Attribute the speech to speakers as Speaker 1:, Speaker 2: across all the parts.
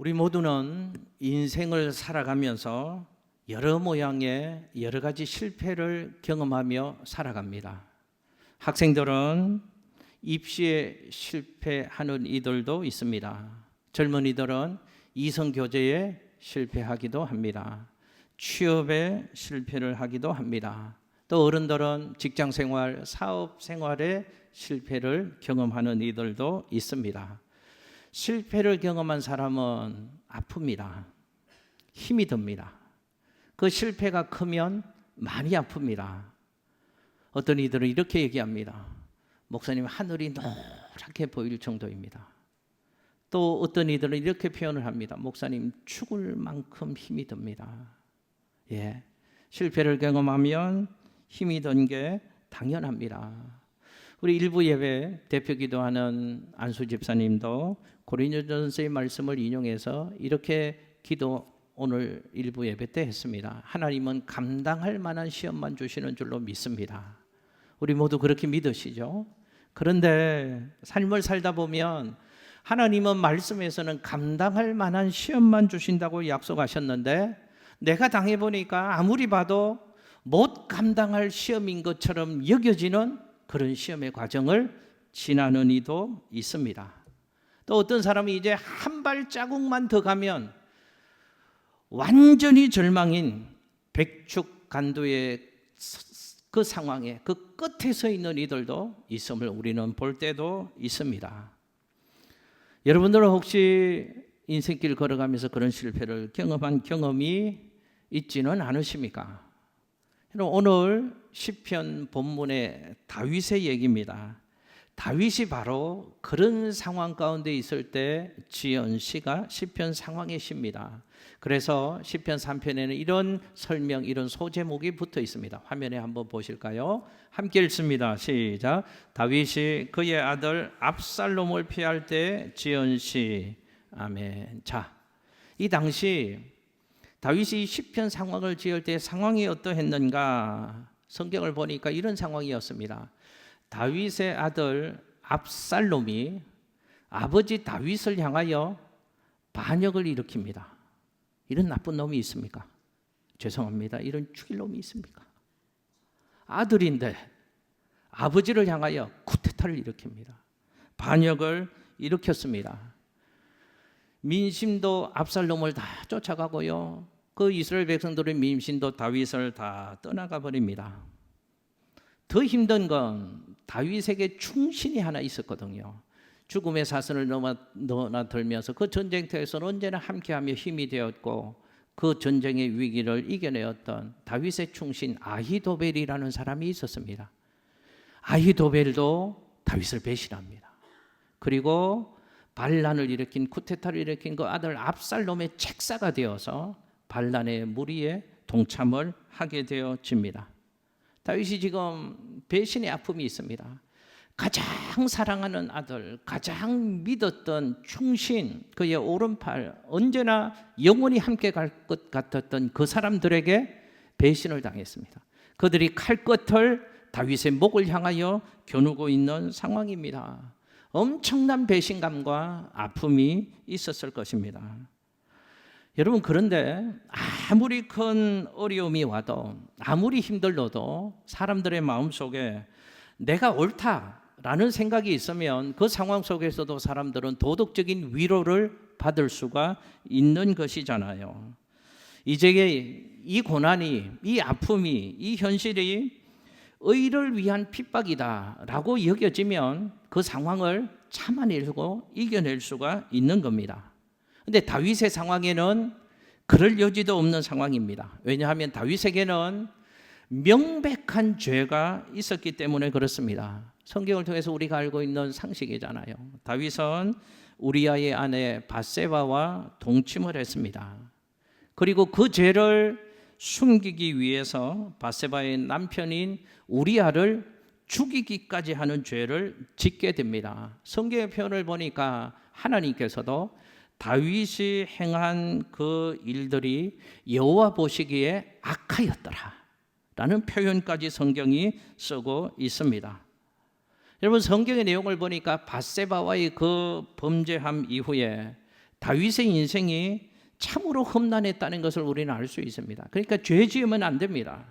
Speaker 1: 우리 모두는 인생을 살아가면서 여러 모양의 여러 가지 실패를 경험하며 살아갑니다. 학생들은 입시에 실패하는 이들도 있습니다. 젊은이들은 이성교제에 실패하기도 합니다. 취업에 실패를 하기도 합니다. 또 어른들은 직장생활, 사업생활에 실패를 경험하는 이들도 있습니다. 실패를 경험한 사람은 아픕니다. 힘이 듭니다. 그 실패가 크면 많이 아픕니다. 어떤 이들은 이렇게 얘기합니다. 목사님, 하늘이 노랗게 보일 정도입니다. 또 어떤 이들은 이렇게 표현을 합니다. 목사님, 죽을 만큼 힘이 듭니다. 실패를 경험하면 힘이 든 게 당연합니다. 우리 일부 예배 대표 기도하는 안수 집사님도 고린도전서의 말씀을 인용해서 이렇게 기도 오늘 일부 예배 때 했습니다. 하나님은 감당할 만한 시험만 주시는 줄로 믿습니다. 우리 모두 그렇게 믿으시죠? 그런데 삶을 살다 보면 하나님은 말씀에서는 감당할 만한 시험만 주신다고 약속하셨는데 내가 당해보니까 아무리 봐도 못 감당할 시험인 것처럼 여겨지는 그런 시험의 과정을 지나는 이도 있습니다. 또 어떤 사람이 이제 한 발자국만 더 가면 완전히 절망인 백축간두의 그 상황에 그 끝에 서 있는 이들도 있음을 우리는 볼 때도 있습니다. 여러분들은 혹시 인생길 걸어가면서 그런 실패를 경험한 경험이 있지는 않으십니까? 오늘 시편 본문의 다윗의 얘기입니다. 다윗이 바로 그런 상황 가운데 있을 때 지은 시가 시편 상황의 시입니다. 그래서 시편 3편에는 이런 설명, 이런 소제목이 붙어 있습니다. 화면에 한번 보실까요? 함께 읽습니다. 시작. 다윗이 그의 아들 압살롬을 피할 때 지은 시. 아멘. 자, 이 당시 다윗이 시편 상황을 지을 때 상황이 어떠했는가? 성경을 보니까 이런 상황이었습니다. 다윗의 아들 압살롬이 아버지 다윗을 향하여 반역을 일으킵니다. 이런 나쁜 놈이 있습니까? 죄송합니다. 이런 죽일 놈이 있습니까? 아들인데 아버지를 향하여 쿠데타를 일으킵니다. 반역을 일으켰습니다. 민심도 압살롬을 다 쫓아가고요. 그 이스라엘 백성들의 민심도 다윗을 다 떠나가 버립니다. 더 힘든 건 다윗에게 충신이 하나 있었거든요. 죽음의 사선을 넘어들면서 그 전쟁터에서는 언제나 함께하며 힘이 되었고 그 전쟁의 위기를 이겨내었던 다윗의 충신 아히도벨이라는 사람이 있었습니다. 아히도벨도 다윗을 배신합니다. 그리고 반란을 일으킨, 쿠데타를 일으킨 그 아들 압살롬의 책사가 되어서 반란의 무리에 동참을 하게 되어집니다. 다윗이 지금 배신의 아픔이 있습니다. 가장 사랑하는 아들, 가장 믿었던 충신, 그의 오른팔, 언제나 영원히 함께 갈 것 같았던 그 사람들에게 배신을 당했습니다. 그들이 칼끝을 다윗의 목을 향하여 겨누고 있는 상황입니다. 엄청난 배신감과 아픔이 있었을 것입니다. 여러분, 그런데 아무리 큰 어려움이 와도 아무리 힘들어도 사람들의 마음속에 내가 옳다라는 생각이 있으면 그 상황 속에서도 사람들은 도덕적인 위로를 받을 수가 있는 것이잖아요. 이제 이 고난이, 이 아픔이, 이 현실이 의를 위한 핍박이다라고 여겨지면 그 상황을 참아내고 이겨낼 수가 있는 겁니다. 그런데 다윗의 상황에는 그럴 여지도 없는 상황입니다. 왜냐하면 다윗에게는 명백한 죄가 있었기 때문에 그렇습니다. 성경을 통해서 우리가 알고 있는 상식이잖아요. 다윗은 우리아의 아내 밧세바와 동침을 했습니다. 그리고 그 죄를 숨기기 위해서 밧세바의 남편인 우리아를 죽이기까지 하는 죄를 짓게 됩니다. 성경의 표현을 보니까 하나님께서도 다윗이 행한 그 일들이 여호와 보시기에 악하였더라 라는 표현까지 성경이 쓰고 있습니다. 여러분, 성경의 내용을 보니까 밧세바와의 그 범죄함 이후에 다윗의 인생이 참으로 험난했다는 것을 우리는 알 수 있습니다. 그러니까 죄 지으면 안 됩니다.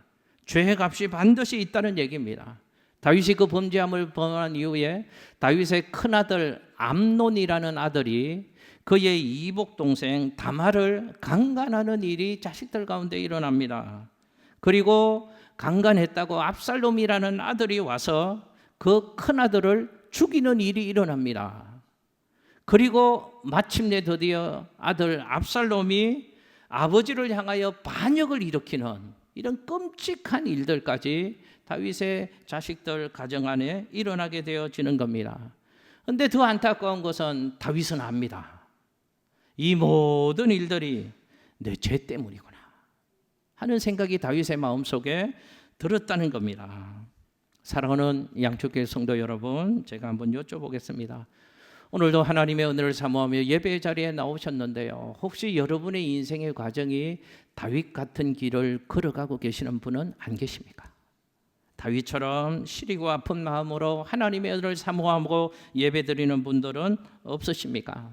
Speaker 1: 죄의 값이 반드시 있다는 얘기입니다. 다윗이 그 범죄함을 범한 이후에 다윗의 큰아들 암논이라는 아들이 그의 이복 동생 다말을 강간하는 일이 자식들 가운데 일어납니다. 그리고 강간했다고 압살롬이라는 아들이 와서 그 큰아들을 죽이는 일이 일어납니다. 그리고 마침내 드디어 아들 압살롬이 아버지를 향하여 반역을 일으키는 이런 끔찍한 일들까지 다윗의 자식들 가정 안에 일어나게 되어지는 겁니다. 그런데 더 안타까운 것은 다윗은 압니다. 이 모든 일들이 내 죄 때문이구나 하는 생각이 다윗의 마음속에 들었다는 겁니다. 사랑하는 양축교회 성도 여러분, 제가 한번 여쭤보겠습니다. 오늘도 하나님의 은혜를 사모하며 예배 자리에 나오셨는데요, 혹시 여러분의 인생의 과정이 다윗 같은 길을 걸어가고 계시는 분은 안 계십니까? 다윗처럼 시리고 아픈 마음으로 하나님의 은혜를 사모하고 예배드리는 분들은 없으십니까?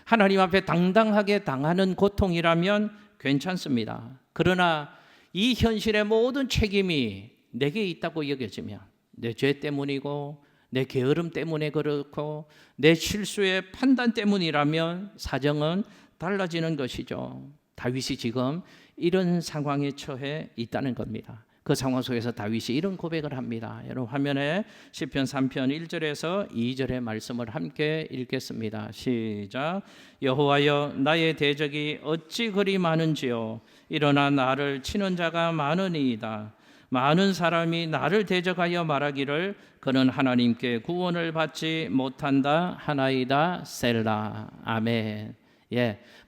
Speaker 1: 하나님 앞에 당당하게 당하는 고통이라면 괜찮습니다. 그러나 이 현실의 모든 책임이 내게 있다고 여겨지면, 내 죄 때문이고 내 게으름 때문에 그렇고 내 실수의 판단 때문이라면 사정은 달라지는 것이죠. 다윗이 지금 이런 상황에 처해 있다는 겁니다. 그 상황 속에서 다윗이 이런 고백을 합니다. 여러분 화면에 시편 3편 1절에서 2절의 말씀을 함께 읽겠습니다. 시작. 여호와여, 나의 대적이 어찌 그리 많은지요. 일어나 나를 치는 자가 많으니이다. 많은 사람이 나를 대적하여 말하기를 그는 하나님께 구원을 받지 못한다 하나이다. 셀라. 아멘.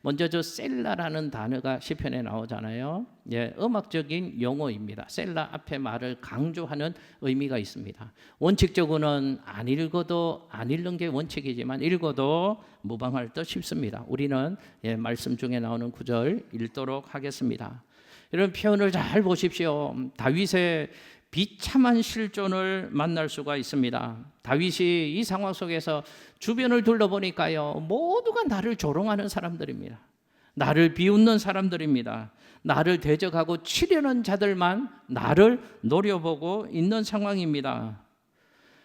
Speaker 1: 먼저 저 셀라라는 단어가 시편에 나오잖아요. 음악적인 용어입니다. 셀라 앞에 말을 강조하는 의미가 있습니다. 원칙적으로는 안 읽어도 안 읽는 게 원칙이지만 읽어도 무방할 듯 싶습니다. 우리는 말씀 중에 나오는 구절 읽도록 하겠습니다. 이런 표현을 잘 보십시오. 다윗의 비참한 실존을 만날 수가 있습니다. 다윗이 이 상황 속에서 주변을 둘러보니까요, 모두가 나를 조롱하는 사람들입니다. 나를 비웃는 사람들입니다. 나를 대적하고 치려는 자들만 나를 노려보고 있는 상황입니다.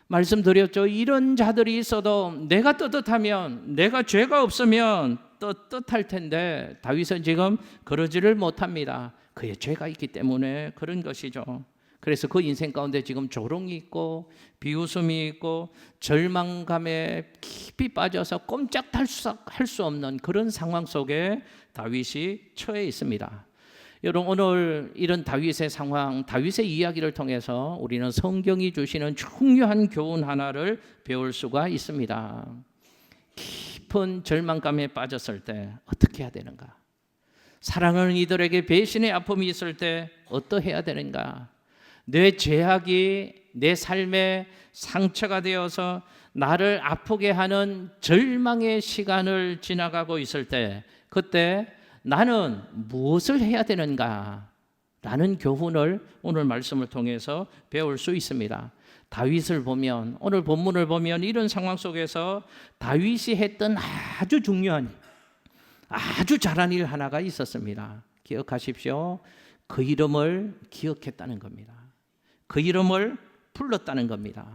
Speaker 1: 말씀드렸죠. 이런 자들이 있어도 내가 떳떳하면, 내가 죄가 없으면 떳떳할 텐데 다윗은 지금 그러지를 못합니다. 그의 죄가 있기 때문에 그런 것이죠. 그래서 그 인생 가운데 지금 조롱이 있고 비웃음이 있고 절망감에 깊이 빠져서 꼼짝할 수 없는 그런 상황 속에 다윗이 처해 있습니다. 여러분, 오늘 이런 다윗의 상황, 다윗의 이야기를 통해서 우리는 성경이 주시는 중요한 교훈 하나를 배울 수가 있습니다. 깊은 절망감에 빠졌을 때 어떻게 해야 되는가? 사랑하는 이들에게 배신의 아픔이 있을 때 어떠해야 되는가? 내 죄악이 내 삶에 상처가 되어서 나를 아프게 하는 절망의 시간을 지나가고 있을 때, 그때 나는 무엇을 해야 되는가? 라는 교훈을 오늘 말씀을 통해서 배울 수 있습니다. 다윗을 보면, 오늘 본문을 보면 이런 상황 속에서 다윗이 했던 아주 중요한, 아주 잘한 일 하나가 있었습니다. 기억하십시오. 그 이름을 기억했다는 겁니다. 그 이름을 불렀다는 겁니다.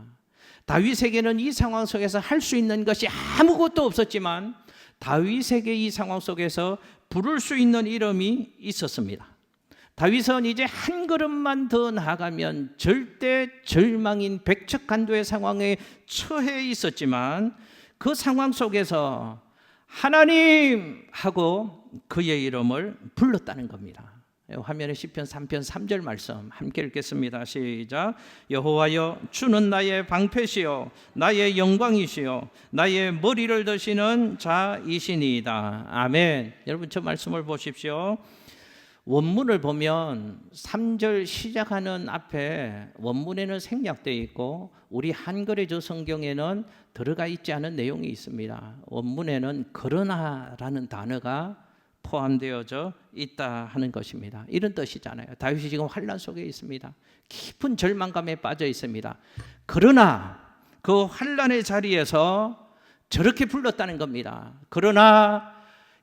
Speaker 1: 다윗에게는 이 상황 속에서 할 수 있는 것이 아무것도 없었지만 다윗에게 이 상황 속에서 부를 수 있는 이름이 있었습니다. 다윗은 이제 한 걸음만 더 나아가면 절대 절망인 백척간도의 상황에 처해 있었지만 그 상황 속에서 하나님 하고 그의 이름을 불렀다는 겁니다. 화면에 시편 3편 3절 말씀 함께 읽겠습니다. 시작. 여호와여, 주는 나의 방패시요 나의 영광이시요 나의 머리를 드시는 자이시니이다. 아멘. 여러분, 저 말씀을 보십시오. 원문을 보면 3절 시작하는 앞에 원문에는 생략되어 있고 우리 한글의 저 성경에는 들어가 있지 않은 내용이 있습니다. 원문에는 그러나라는 단어가 포함되어져 있다 하는 것입니다. 이런 뜻이잖아요. 다윗이 지금 환난 속에 있습니다. 깊은 절망감에 빠져 있습니다. 그러나 그 환난의 자리에서 저렇게 불렀다는 겁니다. 그러나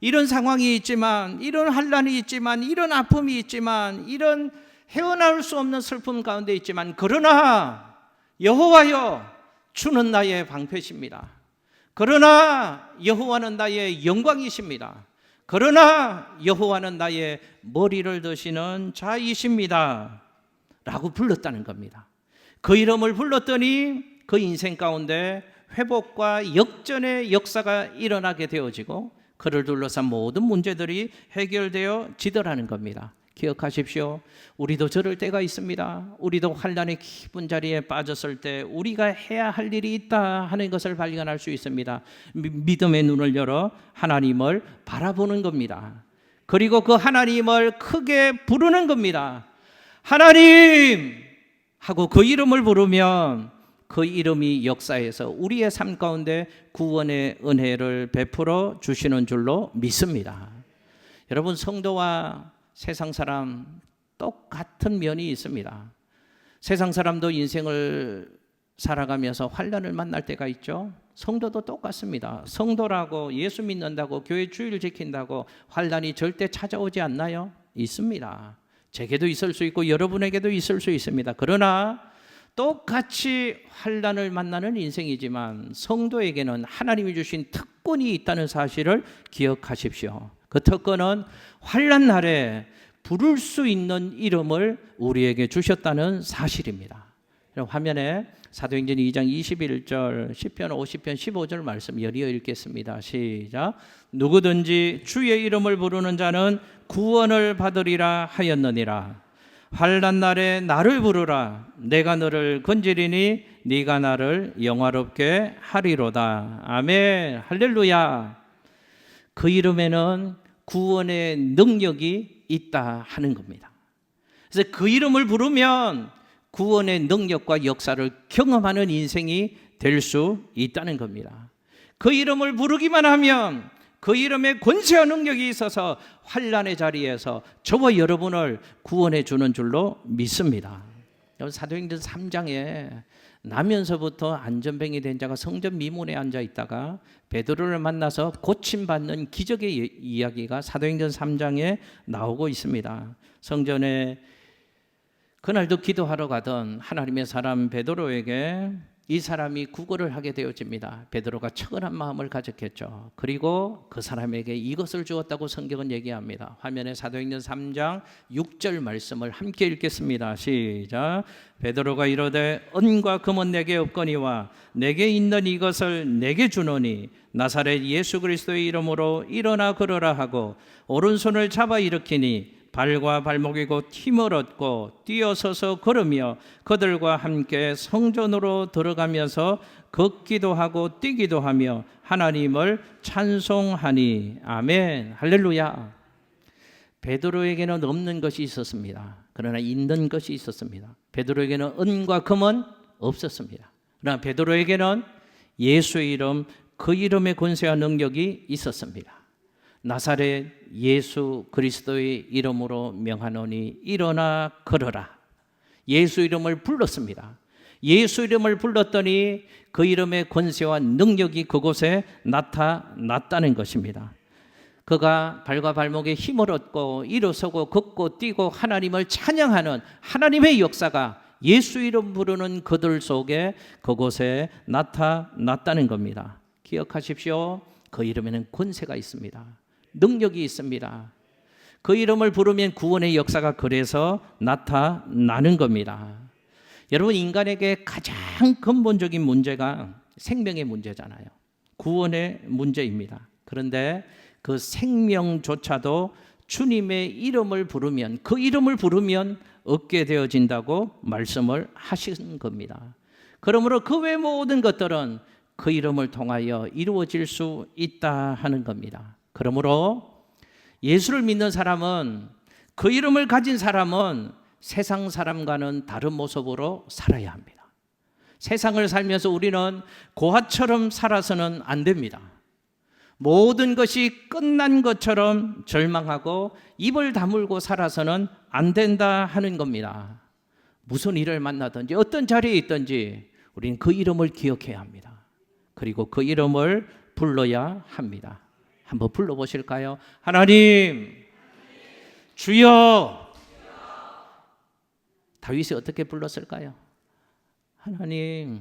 Speaker 1: 이런 상황이 있지만, 이런 환난이 있지만, 이런 아픔이 있지만, 이런 헤어나올 수 없는 슬픔 가운데 있지만, 그러나 여호와여, 주는 나의 방패십니다. 그러나 여호와는 나의 영광이십니다. 그러나 여호와는 나의 머리를 드시는 자이십니다 라고 불렀다는 겁니다. 그 이름을 불렀더니 그 인생 가운데 회복과 역전의 역사가 일어나게 되어지고, 그를 둘러싼 모든 문제들이 해결되어 지더라는 겁니다. 기억하십시오. 우리도 저럴 때가 있습니다. 우리도 환난의 깊은 자리에 빠졌을 때 우리가 해야 할 일이 있다 하는 것을 발견할 수 있습니다. 믿음의 눈을 열어 하나님을 바라보는 겁니다. 그리고 그 하나님을 크게 부르는 겁니다. 하나님! 하고 그 이름을 부르면 그 이름이 역사에서 우리의 삶 가운데 구원의 은혜를 베풀어 주시는 줄로 믿습니다. 여러분, 성도와 세상 사람 똑같은 면이 있습니다. 세상 사람도 인생을 살아가면서 환난을 만날 때가 있죠. 성도도 똑같습니다. 성도라고, 예수 믿는다고, 교회 주일 지킨다고 환난이 절대 찾아오지 않나요? 있습니다. 제게도 있을 수 있고 여러분에게도 있을 수 있습니다. 그러나 똑같이 환난을 만나는 인생이지만 성도에게는 하나님이 주신 특권이 있다는 사실을 기억하십시오. 그 특권은 환난 날에 부를 수 있는 이름을 우리에게 주셨다는 사실입니다. 화면에 사도행전 2장 21절, 시편 50편 15절 말씀 열이어 읽겠습니다. 시작. 누구든지 주의 이름을 부르는 자는 구원을 받으리라 하였느니라. 환난 날에 나를 부르라. 내가 너를 건지리니 네가 나를 영화롭게 하리로다. 아멘. 할렐루야. 그 이름에는 구원의 능력이 있다 하는 겁니다. 그래서 그 이름을 부르면 구원의 능력과 역사를 경험하는 인생이 될 수 있다는 겁니다. 그 이름을 부르기만 하면 그 이름에 권세와 능력이 있어서 환난의 자리에서 저와 여러분을 구원해 주는 줄로 믿습니다. 사도행전 3장에 나면서부터 안전병이 된 자가 성전 미문에 앉아 있다가 베드로를 만나서 고침받는 기적의 이야기가 사도행전 3장에 나오고 있습니다. 성전에 그날도 기도하러 가던 하나님의 사람 베드로에게 이 사람이 구걸을 하게 되어집니다. 베드로가 처근한 마음을 가졌겠죠. 그리고 그 사람에게 이것을 주었다고 성경은 얘기합니다. 화면에 사도행전 3장 6절 말씀을 함께 읽겠습니다. 시작. 베드로가 이르되 은과 금은 내게 없거니와 내게 있는 이것을 내게 주노니 나사렛 예수 그리스도의 이름으로 일어나 걸어라 하고 오른손을 잡아 일으키니 발과 발목이 곧 힘을 얻고 뛰어서서 걸으며 그들과 함께 성전으로 들어가면서 걷기도 하고 뛰기도 하며 하나님을 찬송하니. 아멘. 할렐루야. 베드로에게는 없는 것이 있었습니다. 그러나 있는 것이 있었습니다. 베드로에게는 은과 금은 없었습니다. 그러나 베드로에게는 예수의 이름, 그 이름의 권세와 능력이 있었습니다. 나사렛 예수 그리스도의 이름으로 명하노니 일어나 걸어라. 예수 이름을 불렀습니다. 예수 이름을 불렀더니 그 이름의 권세와 능력이 그곳에 나타났다는 것입니다. 그가 발과 발목에 힘을 얻고 일어서고 걷고 뛰고 하나님을 찬양하는 하나님의 역사가 예수 이름 부르는 그들 속에 그곳에 나타났다는 겁니다. 기억하십시오. 그 이름에는 권세가 있습니다. 능력이 있습니다. 그 이름을 부르면 구원의 역사가 그래서 나타나는 겁니다. 여러분, 인간에게 가장 근본적인 문제가 생명의 문제잖아요. 구원의 문제입니다. 그런데 그 생명조차도 주님의 이름을 부르면, 그 이름을 부르면 얻게 되어진다고 말씀을 하신 겁니다. 그러므로 그 외 모든 것들은 그 이름을 통하여 이루어질 수 있다 하는 겁니다. 그러므로 예수를 믿는 사람은, 그 이름을 가진 사람은 세상 사람과는 다른 모습으로 살아야 합니다. 세상을 살면서 우리는 고아처럼 살아서는 안 됩니다. 모든 것이 끝난 것처럼 절망하고 입을 다물고 살아서는 안 된다 하는 겁니다. 무슨 일을 만나든지 어떤 자리에 있든지 우리는 그 이름을 기억해야 합니다. 그리고 그 이름을 불러야 합니다. 한번 불러보실까요? 하나님, 주여. 다윗이 어떻게 불렀을까요? 하나님,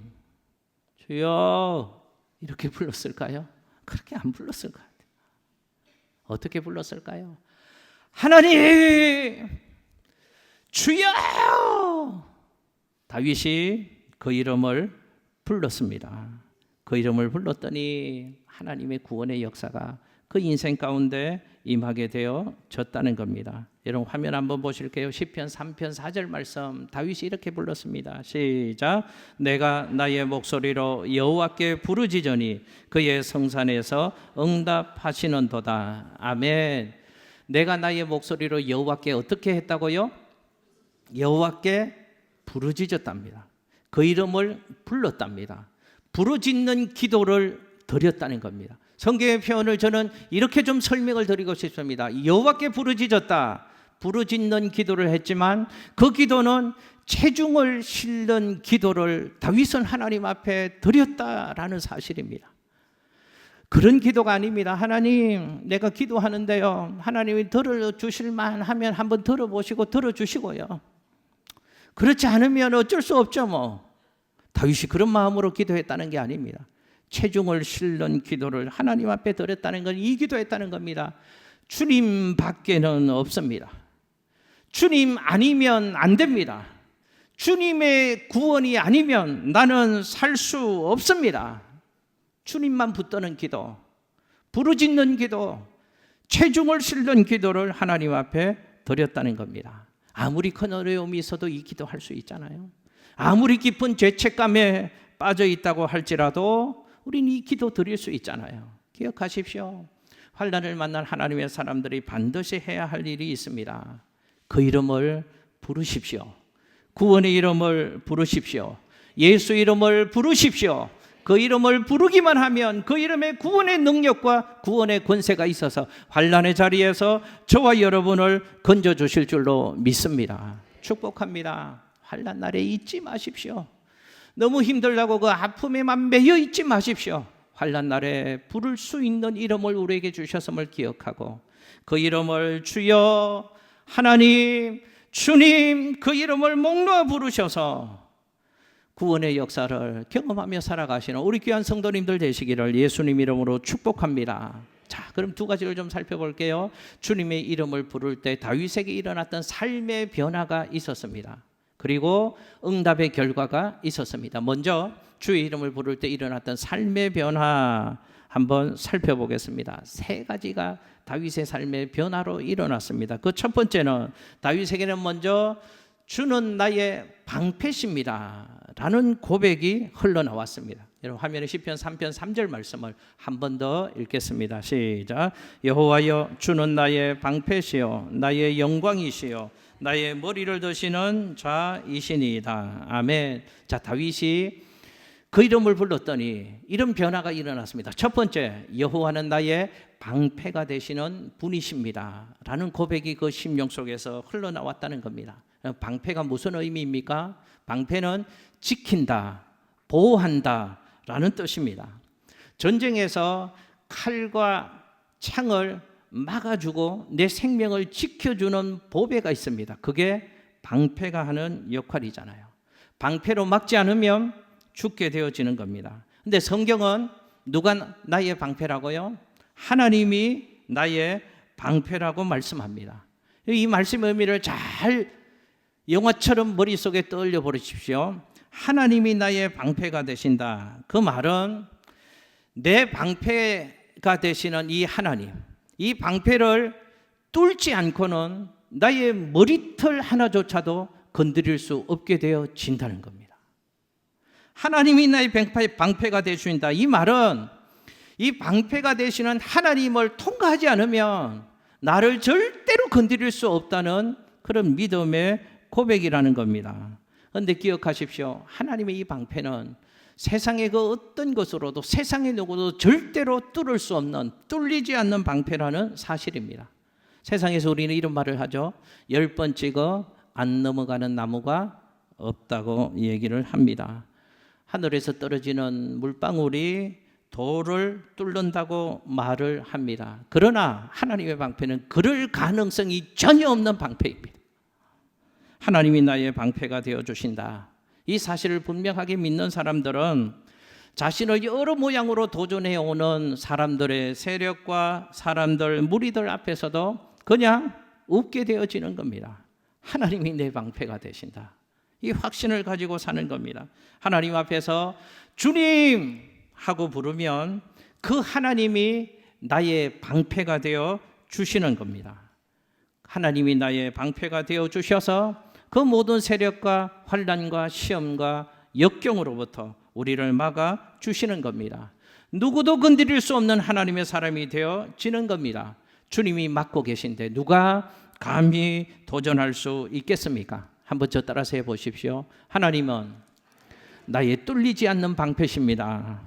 Speaker 1: 주여. 이렇게 불렀을까요? 그렇게 안 불렀을 것 같아요. 어떻게 불렀을까요? 하나님, 주여. 다윗이 그 이름을 불렀습니다. 그 이름을 불렀더니 하나님의 구원의 역사가 그 인생 가운데 임하게 되어졌다는 겁니다. 여러분 화면 한번 보실게요. 시편 3편 4절 말씀, 다윗이 이렇게 불렀습니다. 시작. 내가 나의 목소리로 여호와께 부르짖으니 그의 성산에서 응답하시는도다. 아멘. 내가 나의 목소리로 여호와께 어떻게 했다고요? 여호와께 부르짖었답니다. 그 이름을 불렀답니다. 부르짖는 기도를 드렸다는 겁니다. 성경의 표현을 저는 이렇게 좀 설명을 드리고 싶습니다. 여호와께 부르짖었다. 부르짖는 기도를 했지만 그 기도는 체중을 실는 기도를 다윗은 하나님 앞에 드렸다라는 사실입니다. 그런 기도가 아닙니다. 하나님, 내가 기도하는데요, 하나님이 들어주실 만하면 한번 들어보시고 들어주시고요, 그렇지 않으면 어쩔 수 없죠 뭐. 다윗이 그런 마음으로 기도했다는 게 아닙니다. 체중을 실는 기도를 하나님 앞에 드렸다는 건 이 기도했다는 겁니다. 주님 밖에는 없습니다. 주님 아니면 안 됩니다. 주님의 구원이 아니면 나는 살 수 없습니다. 주님만 붙드는 기도, 부르짖는 기도, 체중을 실는 기도를 하나님 앞에 드렸다는 겁니다. 아무리 큰 어려움이 있어도 이 기도할 수 있잖아요. 아무리 깊은 죄책감에 빠져 있다고 할지라도 우리는 이 기도 드릴 수 있잖아요. 기억하십시오. 환난을 만난 하나님의 사람들이 반드시 해야 할 일이 있습니다. 그 이름을 부르십시오. 구원의 이름을 부르십시오. 예수 이름을 부르십시오. 그 이름을 부르기만 하면 그 이름의 구원의 능력과 구원의 권세가 있어서 환난의 자리에서 저와 여러분을 건져주실 줄로 믿습니다. 축복합니다. 환난 날에 잊지 마십시오. 너무 힘들다고 그 아픔에만 매여 있지 마십시오. 환난 날에 부를 수 있는 이름을 우리에게 주셨음을 기억하고 그 이름을 주여, 하나님, 주님, 그 이름을 목 놓아 부르셔서 구원의 역사를 경험하며 살아가시는 우리 귀한 성도님들 되시기를 예수님 이름으로 축복합니다. 자, 그럼 두 가지를 좀 살펴볼게요. 주님의 이름을 부를 때 다윗에게 일어났던 삶의 변화가 있었습니다. 그리고 응답의 결과가 있었습니다. 먼저 주의 이름을 부를 때 일어났던 삶의 변화 한번 살펴보겠습니다. 세 가지가 다윗의 삶의 변화로 일어났습니다. 그 첫 번째는 다윗에게는 먼저 주는 나의 방패십니다 라는 고백이 흘러나왔습니다. 여러분 화면에 시편 3편 3절 말씀을 한 번 더 읽겠습니다. 시작. 여호와여, 주는 나의 방패시요 나의 영광이시요 나의 머리를 드시는 자이시니이다. 아멘. 자, 다윗이 그 이름을 불렀더니 이런 변화가 일어났습니다. 첫 번째, 여호와는 나의 방패가 되시는 분이십니다 라는 고백이 그 심령 속에서 흘러나왔다는 겁니다. 방패가 무슨 의미입니까? 방패는 지킨다, 보호한다 라는 뜻입니다. 전쟁에서 칼과 창을 막아주고 내 생명을 지켜주는 보배가 있습니다. 그게 방패가 하는 역할이잖아요. 방패로 막지 않으면 죽게 되어지는 겁니다. 근데 성경은 누가 나의 방패라고요? 하나님이 나의 방패라고 말씀합니다. 이 말씀의 의미를 잘 영화처럼 머릿속에 떠올려 보십시오. 하나님이 나의 방패가 되신다. 그 말은 내 방패가 되시는 이 하나님, 이 방패를 뚫지 않고는 나의 머리털 하나조차도 건드릴 수 없게 되어진다는 겁니다. 하나님이 나의 방패가 되신다. 이 말은 이 방패가 되시는 하나님을 통과하지 않으면 나를 절대로 건드릴 수 없다는 그런 믿음의 고백이라는 겁니다. 그런데 기억하십시오. 하나님의 이 방패는 세상의 그 어떤 것으로도 세상의 누구도 절대로 뚫을 수 없는, 뚫리지 않는 방패라는 사실입니다. 세상에서 우리는 이런 말을 하죠. 10번 찍어 안 넘어가는 나무가 없다고 얘기를 합니다. 하늘에서 떨어지는 물방울이 돌을 뚫는다고 말을 합니다. 그러나 하나님의 방패는 그럴 가능성이 전혀 없는 방패입니다. 하나님이 나의 방패가 되어주신다. 이 사실을 분명하게 믿는 사람들은 자신을 여러 모양으로 도전해오는 사람들의 세력과 사람들, 무리들 앞에서도 그냥 웃게 되어지는 겁니다. 하나님이 내 방패가 되신다. 이 확신을 가지고 사는 겁니다. 하나님 앞에서 주님 하고 부르면 그 하나님이 나의 방패가 되어 주시는 겁니다. 하나님이 나의 방패가 되어 주셔서 그 모든 세력과 환난과 시험과 역경으로부터 우리를 막아 주시는 겁니다. 누구도 건드릴 수 없는 하나님의 사람이 되어지는 겁니다. 주님이 맡고 계신데 누가 감히 도전할 수 있겠습니까? 한번 저 따라서 해보십시오. 하나님은 나의 뚫리지 않는 방패십니다.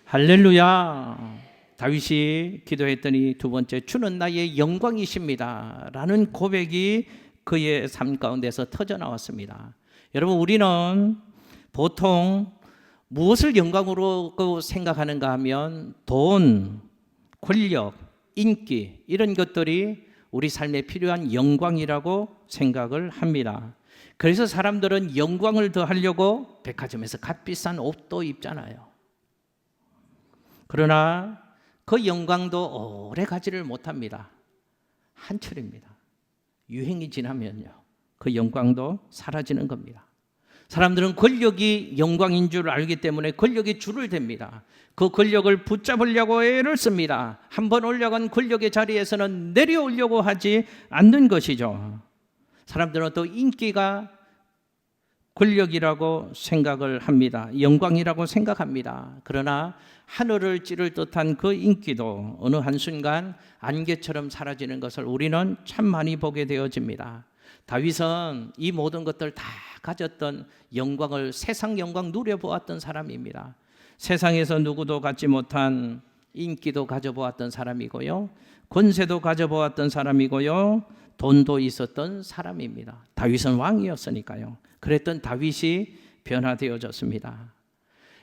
Speaker 1: 할렐루야. 다윗이 기도했더니 두 번째, 주는 나의 영광이십니다 라는 고백이 그의 삶 가운데서 터져 나왔습니다. 여러분, 우리는 보통 무엇을 영광으로 생각하는가 하면 돈, 권력, 인기 이런 것들이 우리 삶에 필요한 영광이라고 생각을 합니다. 그래서 사람들은 영광을 더하려고 백화점에서 값비싼 옷도 입잖아요. 그러나 그 영광도 오래 가지를 못합니다. 한철입니다. 유행이 지나면요, 그 영광도 사라지는 겁니다. 사람들은 권력이 영광인 줄 알기 때문에 권력에 줄을 댑니다. 그 권력을 붙잡으려고 애를 씁니다. 한번 올라간 권력의 자리에서는 내려오려고 하지 않는 것이죠. 사람들은 또 인기가 권력이라고 생각을 합니다. 영광이라고 생각합니다. 그러나 하늘을 찌를 듯한 그 인기도 어느 한순간 안개처럼 사라지는 것을 우리는 참 많이 보게 되어집니다. 다윗은 이 모든 것들 다 가졌던 영광을, 세상 영광 누려보았던 사람입니다. 세상에서 누구도 갖지 못한 인기도 가져보았던 사람이고요, 권세도 가져보았던 사람이고요, 돈도 있었던 사람입니다. 다윗은 왕이었으니까요. 그랬던 다윗이 변화되어졌습니다.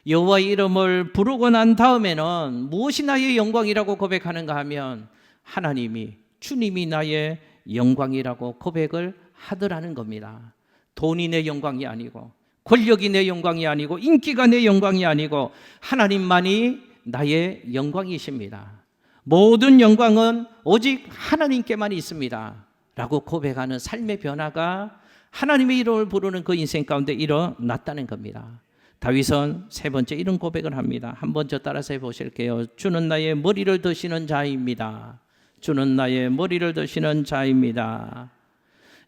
Speaker 1: 여호와의 이름을 부르고 난 다음에는 무엇이 나의 영광이라고 고백하는가 하면 하나님이, 주님이 나의 영광이라고 고백을 하더라는 겁니다. 돈이 내 영광이 아니고, 권력이 내 영광이 아니고, 인기가 내 영광이 아니고 하나님만이 나의 영광이십니다. 모든 영광은 오직 하나님께만 있습니다 라고 고백하는 삶의 변화가 하나님의 이름을 부르는 그 인생 가운데 일어났다는 겁니다. 다윗은 세 번째 이런 고백을 합니다. 한번 저 따라서 해보실게요. 주는 나의 머리를 드시는 자입니다. 주는 나의 머리를 드시는 자입니다.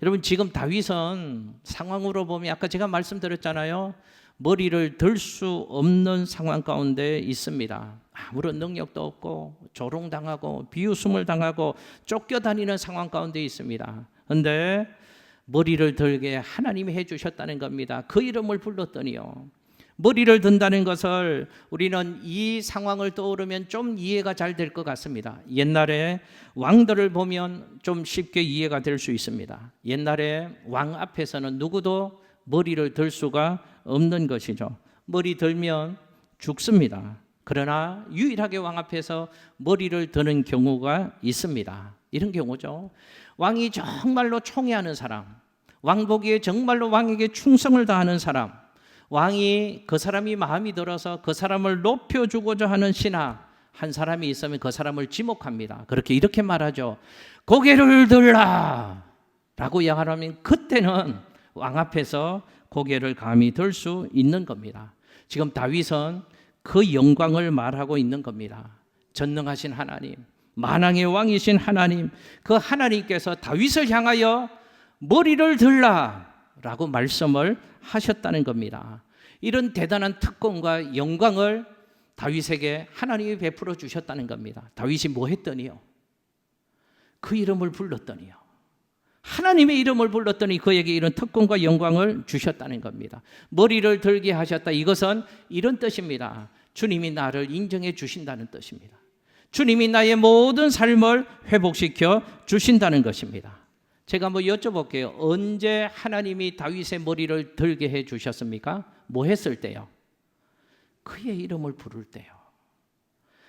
Speaker 1: 여러분, 지금 다윗은 상황으로 보면 아까 제가 말씀드렸잖아요. 머리를 들 수 없는 상황 가운데 있습니다. 아무런 능력도 없고 조롱당하고 비웃음을 당하고 쫓겨다니는 상황 가운데 있습니다. 그런데 머리를 들게 하나님이 해주셨다는 겁니다. 그 이름을 불렀더니요, 머리를 든다는 것을 우리는 이 상황을 떠오르면 좀 이해가 잘 될 것 같습니다. 옛날에 왕들을 보면 좀 쉽게 이해가 될 수 있습니다. 옛날에 왕 앞에서는 누구도 머리를 들 수가 없는 것이죠. 머리 들면 죽습니다. 그러나 유일하게 왕 앞에서 머리를 드는 경우가 있습니다. 이런 경우죠. 왕이 정말로 총애하는 사람, 왕 보기에 정말로 왕에게 충성을 다하는 사람, 왕이 그 사람이 마음이 들어서 그 사람을 높여주고자 하는 신하 한 사람이 있으면 그 사람을 지목합니다. 이렇게 말하죠. 고개를 들라 라고 이야기하면 그때는 왕 앞에서 고개를 감히 들 수 있는 겁니다. 지금 다윗은 그 영광을 말하고 있는 겁니다. 전능하신 하나님, 만왕의 왕이신 하나님, 그 하나님께서 다윗을 향하여 머리를 들라 라고 말씀을 하셨다는 겁니다. 이런 대단한 특권과 영광을 다윗에게 하나님이 베풀어 주셨다는 겁니다. 다윗이 뭐 했더니요, 그 이름을 불렀더니요, 하나님의 이름을 불렀더니 그에게 이런 특권과 영광을 주셨다는 겁니다. 머리를 들게 하셨다, 이것은 이런 뜻입니다. 주님이 나를 인정해 주신다는 뜻입니다. 주님이 나의 모든 삶을 회복시켜 주신다는 것입니다. 제가 한번 여쭤볼게요. 언제 하나님이 다윗의 머리를 들게 해 주셨습니까? 뭐 했을 때요? 그의 이름을 부를 때요,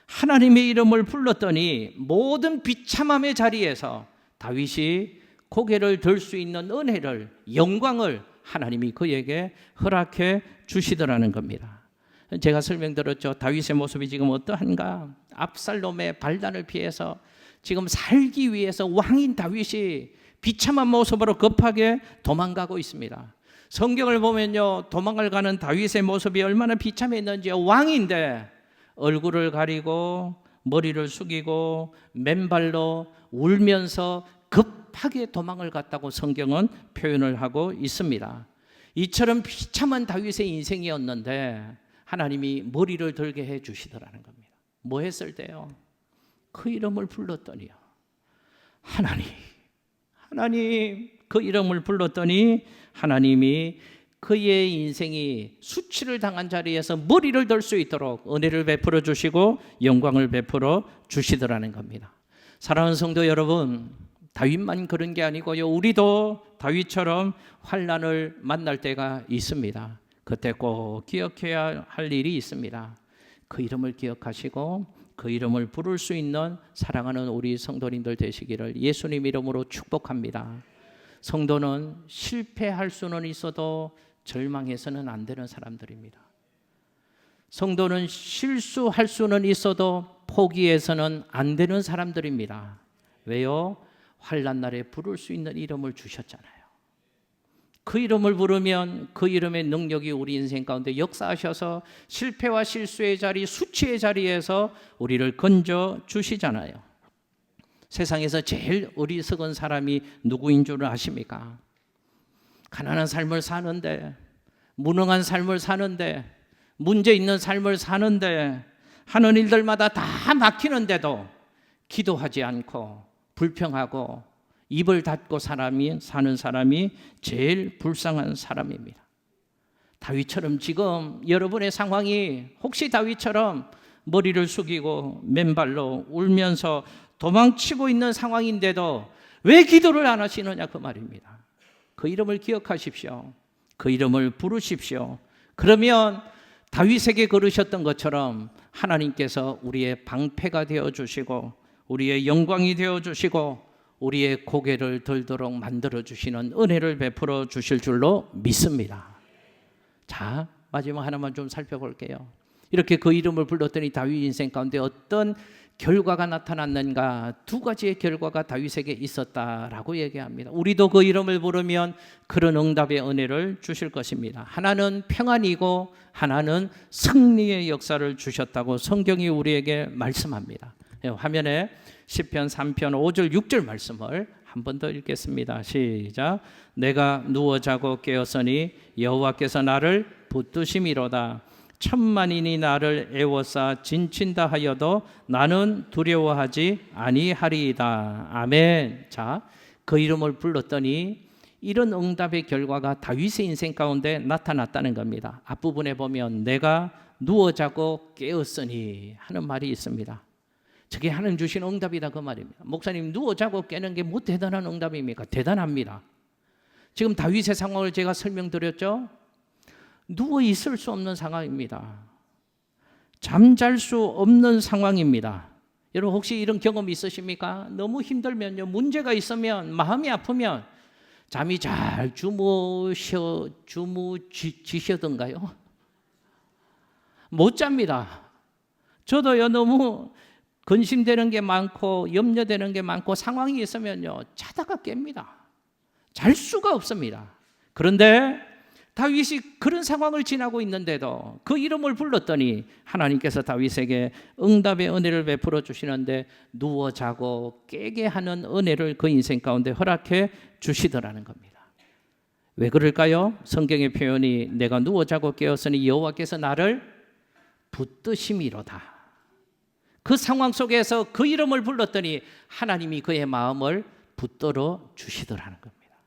Speaker 1: 하나님의 이름을 불렀더니 모든 비참함의 자리에서 다윗이 고개를 들 수 있는 은혜를, 영광을 하나님이 그에게 허락해 주시더라는 겁니다. 제가 설명드렸죠. 다윗의 모습이 지금 어떠한가? 압살롬의 발단을 피해서 지금 살기 위해서 왕인 다윗이 비참한 모습으로 급하게 도망가고 있습니다. 성경을 보면요, 도망을 가는 다윗의 모습이 얼마나 비참했는지요. 왕인데 얼굴을 가리고 머리를 숙이고 맨발로 울면서 급하게 도망을 갔다고 성경은 표현을 하고 있습니다. 이처럼 비참한 다윗의 인생이었는데 하나님이 머리를 들게 해 주시더라는 겁니다. 뭐 했을 때요? 그 이름을 불렀더니요, 하나님 그 이름을 불렀더니 하나님이 그의 인생이 수치를 당한 자리에서 머리를 들 수 있도록 은혜를 베풀어 주시고 영광을 베풀어 주시더라는 겁니다. 사랑하는 성도 여러분, 다윗만 그런 게 아니고요, 우리도 다윗처럼 환난을 만날 때가 있습니다. 그때 꼭 기억해야 할 일이 있습니다. 그 이름을 기억하시고 그 이름을 부를 수 있는 사랑하는 우리 성도님들 되시기를 예수님 이름으로 축복합니다. 성도는 실패할 수는 있어도 절망해서는 안 되는 사람들입니다. 성도는 실수할 수는 있어도 포기해서는 안 되는 사람들입니다. 왜요? 환난 날에 부를 수 있는 이름을 주셨잖아요. 그 이름을 부르면 그 이름의 능력이 우리 인생 가운데 역사하셔서 실패와 실수의 자리, 수치의 자리에서 우리를 건져 주시잖아요. 세상에서 제일 어리석은 사람이 누구인 줄 아십니까? 가난한 삶을 사는데, 무능한 삶을 사는데, 문제 있는 삶을 사는데, 하는 일들마다 다 막히는데도 기도하지 않고 불평하고 입을 닫고 사는 사람이 제일 불쌍한 사람입니다. 다윗처럼 지금 여러분의 상황이 혹시 다윗처럼 머리를 숙이고 맨발로 울면서 도망치고 있는 상황인데도 왜 기도를 안 하시느냐 그 말입니다. 그 이름을 기억하십시오. 그 이름을 부르십시오. 그러면 다윗에게 그러셨던 것처럼 하나님께서 우리의 방패가 되어주시고 우리의 영광이 되어주시고 우리의 고개를 들도록 만들어주시는 은혜를 베풀어 주실 줄로 믿습니다. 자, 마지막 하나만 좀 살펴볼게요. 이렇게 그 이름을 불렀더니 다윗 인생 가운데 어떤 결과가 나타났는가? 두 가지의 결과가 다윗에게 있었다라고 얘기합니다. 우리도 그 이름을 부르면 그런 응답의 은혜를 주실 것입니다. 하나는 평안이고 하나는 승리의 역사를 주셨다고 성경이 우리에게 말씀합니다. 화면에 시편 3편 5절 6절 말씀을 한 번 더 읽겠습니다. 시작. 내가 누워 자고 깨었으니 여호와께서 나를 붙드심이로다. 천만인이 나를 애워싸 진친다 하여도 나는 두려워하지 아니하리이다. 아멘. 자, 그 이름을 불렀더니 이런 응답의 결과가 다윗의 인생 가운데 나타났다는 겁니다. 앞부분에 보면 내가 누워 자고 깨었으니 하는 말이 있습니다. 저게 하나님 주신 응답이다 그 말입니다. 목사님, 누워 자고 깨는 게 뭐 대단한 응답입니까? 대단합니다. 지금 다윗의 상황을 제가 설명드렸죠. 누워 있을 수 없는 상황입니다. 잠잘 수 없는 상황입니다. 여러분 혹시 이런 경험 있으십니까? 너무 힘들면요, 문제가 있으면, 마음이 아프면 잠이 잘 주무시던가요? 못 잡니다. 저도요, 너무 근심되는 게 많고 염려되는 게 많고 상황이 있으면요, 자다가 깹니다. 잘 수가 없습니다. 그런데 다윗이 그런 상황을 지나고 있는데도 그 이름을 불렀더니 하나님께서 다윗에게 응답의 은혜를 베풀어 주시는데 누워 자고 깨게 하는 은혜를 그 인생 가운데 허락해 주시더라는 겁니다. 왜 그럴까요? 성경의 표현이 내가 누워 자고 깨었으니 여호와께서 나를 붙드심이로다. 그 상황 속에서 그 이름을 불렀더니 하나님이 그의 마음을 붙들어 주시더라는 겁니다.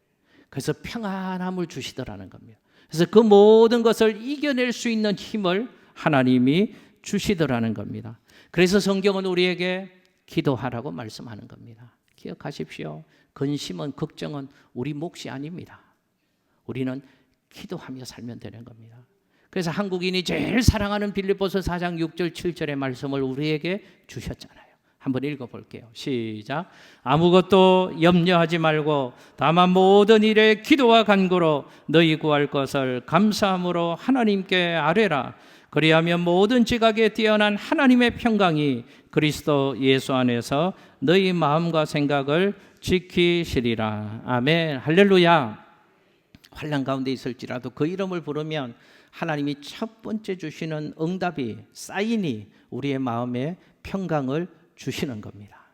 Speaker 1: 그래서 평안함을 주시더라는 겁니다. 그래서 그 모든 것을 이겨낼 수 있는 힘을 하나님이 주시더라는 겁니다. 그래서 성경은 우리에게 기도하라고 말씀하는 겁니다. 기억하십시오. 근심은, 걱정은 우리 몫이 아닙니다. 우리는 기도하며 살면 되는 겁니다. 그래서 한국인이 제일 사랑하는 빌립보서 4장 6절 7절의 말씀을 우리에게 주셨잖아요. 한번 읽어볼게요. 시작. 아무것도 염려하지 말고 다만 모든 일에 기도와 간구로 너희 구할 것을 감사함으로 하나님께 아뢰라. 그리하면 모든 지각에 뛰어난 하나님의 평강이 그리스도 예수 안에서 너희 마음과 생각을 지키시리라. 아멘. 할렐루야. 환난 가운데 있을지라도 그 이름을 부르면 하나님이 첫 번째 주시는 응답이, 사인이 우리의 마음에 평강을 주시는 겁니다.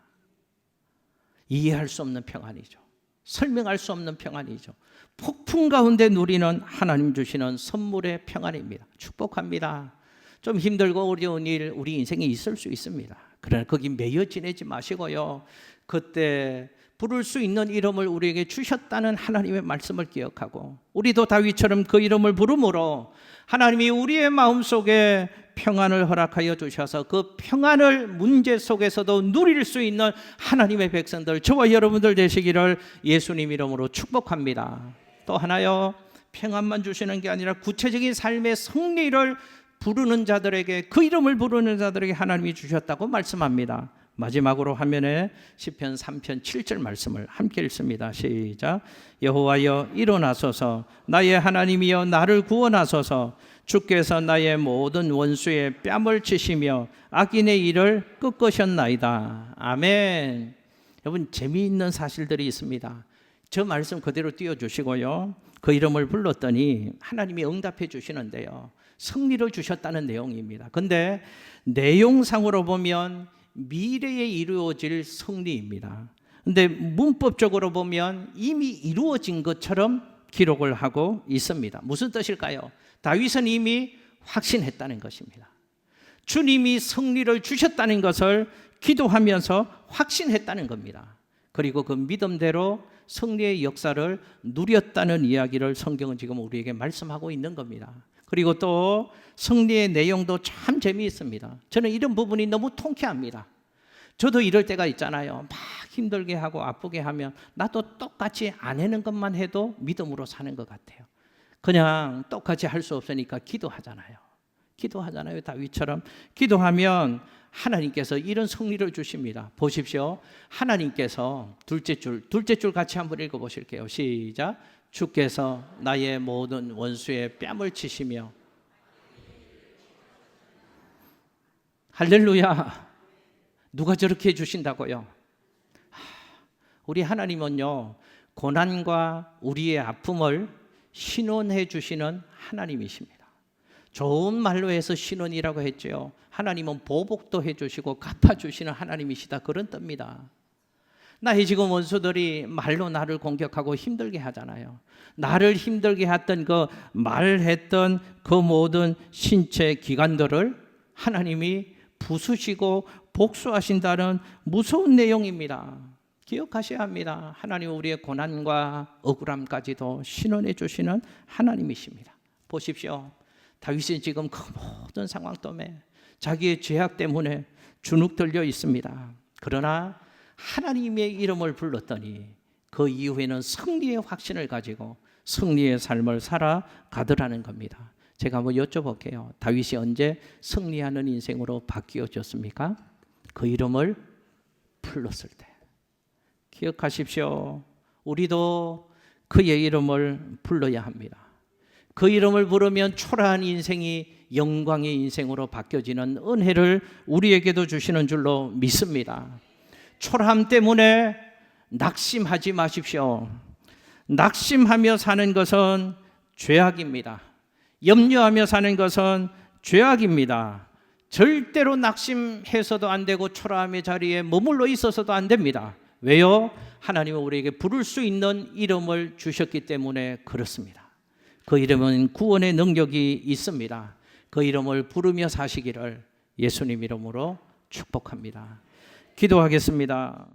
Speaker 1: 이해할 수 없는 평안이죠. 설명할 수 없는 평안이죠. 폭풍 가운데 누리는 하나님 주시는 선물의 평안입니다. 축복합니다. 좀 힘들고 어려운 일 우리 인생에 있을 수 있습니다. 그러나 거기 매여 지내지 마시고요. 그때 부를 수 있는 이름을 우리에게 주셨다는 하나님의 말씀을 기억하고, 우리도 다윗처럼 그 이름을 부름으로 하나님이 우리의 마음속에 평안을 허락하여 주셔서 그 평안을 문제 속에서도 누릴 수 있는 하나님의 백성들, 저와 여러분들 되시기를 예수님 이름으로 축복합니다. 또 하나요, 평안만 주시는 게 아니라 구체적인 삶의 승리를 부르는 자들에게, 그 이름을 부르는 자들에게 하나님이 주셨다고 말씀합니다. 마지막으로 화면에 시편 3편 7절 말씀을 함께 읽습니다. 시작. 여호와여 일어나소서, 나의 하나님이여 나를 구원하소서. 주께서 나의 모든 원수의 뺨을 치시며 악인의 일을 꺾으셨나이다. 아멘. 여러분, 재미있는 사실들이 있습니다. 저 말씀 그대로 띄워주시고요. 그 이름을 불렀더니 하나님이 응답해 주시는데요, 승리를 주셨다는 내용입니다. 근데 내용상으로 보면 미래에 이루어질 승리입니다. 근데 문법적으로 보면 이미 이루어진 것처럼 기록을 하고 있습니다. 무슨 뜻일까요? 다윗은 이미 확신했다는 것입니다. 주님이 승리를 주셨다는 것을 기도하면서 확신했다는 겁니다. 그리고 그 믿음대로 승리의 역사를 누렸다는 이야기를 성경은 지금 우리에게 말씀하고 있는 겁니다. 그리고 또 승리의 내용도 참 재미있습니다. 저는 이런 부분이 너무 통쾌합니다. 저도 이럴 때가 있잖아요. 막 힘들게 하고 아프게 하면 나도 똑같이 안 하는 것만 해도 믿음으로 사는 것 같아요. 그냥 똑같이 할 수 없으니까 기도하잖아요. 다윗처럼 기도하면 하나님께서 이런 승리를 주십니다. 보십시오. 하나님께서 둘째 줄 같이 한번 읽어보실게요. 시작. 주께서 나의 모든 원수의 뺨을 치시며. 할렐루야. 누가 저렇게 해주신다고요? 우리 하나님은요, 고난과 우리의 아픔을 신원해 주시는 하나님이십니다. 좋은 말로 해서 신원이라고 했죠. 하나님은 보복도 해주시고 갚아주시는 하나님이시다, 그런 뜻입니다. 나의 지금 원수들이 말로 나를 공격하고 힘들게 하잖아요. 나를 힘들게 했던 그 말했던 그 모든 신체 기관들을 하나님이 부수시고 복수하신다는 무서운 내용입니다. 기억하셔야 합니다. 하나님 우리의 고난과 억울함까지도 신원해 주시는 하나님이십니다. 보십시오. 다윗은 지금 그 모든 상황 때문에, 자기의 죄악 때문에 주눅 들려 있습니다. 그러나 하나님의 이름을 불렀더니 그 이후에는 승리의 확신을 가지고 승리의 삶을 살아가더라는 겁니다. 제가 한번 여쭤볼게요. 다윗이 언제 승리하는 인생으로 바뀌어졌습니까? 그 이름을 불렀을 때. 기억하십시오. 우리도 그의 이름을 불러야 합니다. 그 이름을 부르면 초라한 인생이 영광의 인생으로 바뀌어지는 은혜를 우리에게도 주시는 줄로 믿습니다. 초라함 때문에 낙심하지 마십시오. 낙심하며 사는 것은 죄악입니다. 염려하며 사는 것은 죄악입니다. 절대로 낙심해서도 안 되고 초라함의 자리에 머물러 있어서도 안 됩니다. 왜요? 하나님은 우리에게 부를 수 있는 이름을 주셨기 때문에 그렇습니다. 그 이름은 구원의 능력이 있습니다. 그 이름을 부르며 사시기를 예수님 이름으로 축복합니다. 기도하겠습니다.